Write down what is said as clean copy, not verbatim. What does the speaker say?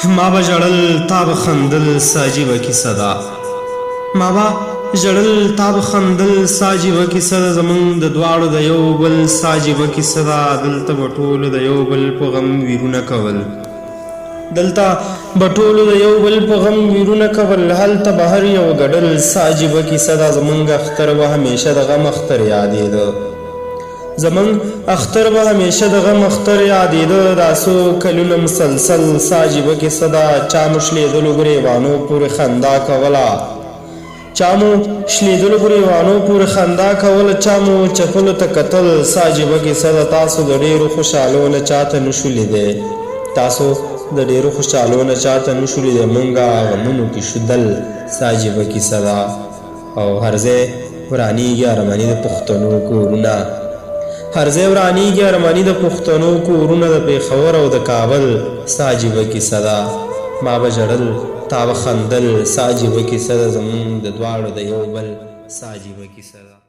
ما به ژړل تا به خندل څه عجیبه کیسه ده. ما به ژړل تا به خندل څه عجیبه کیسه ده. زموږ د دواړو د یو بل څه عجیبه کیسه ده. دلته به ټولو د یو بل په غم ویرونه کول. دلته به ټولو د یو بل په غم ویرونه کول. هلته به هر یو ګډل څه عجیبه کیسه ده. زموږ اختر به همیشه د غم اختر یادېده. زموږ اختر به همیشه د غم اختر یادېده. دا څو کلونه مسلسل څه عجیبه کیسه ده. چا مو شلېدلو ګریوانو پورې خندا کوله. چا مو شلېدلو ګریوانو پورې خندا کوله. چا مو چپلو ته کتل څه عجیبه کیسه ده. تاسو د ډېرو خوشحالو نه چاته نشو لیدی. تاسو د ډېرو خوشحالو نه چاته نشو لیدی. موږ غمونو کې شو دل څه عجیبه کیسه ده. او هر ځای ورانېږي ارماني د پښتنو کورونه. هر ځای ورانېږي ارماني د پښتنو کورونه. د پېښور او د کابل څه عجیبه کیسه ده. ما به ژړل تا به خندل څه عجیبه کیسه ده. زموږ د دواړو د یو بل څه عجیبه کیسه ده.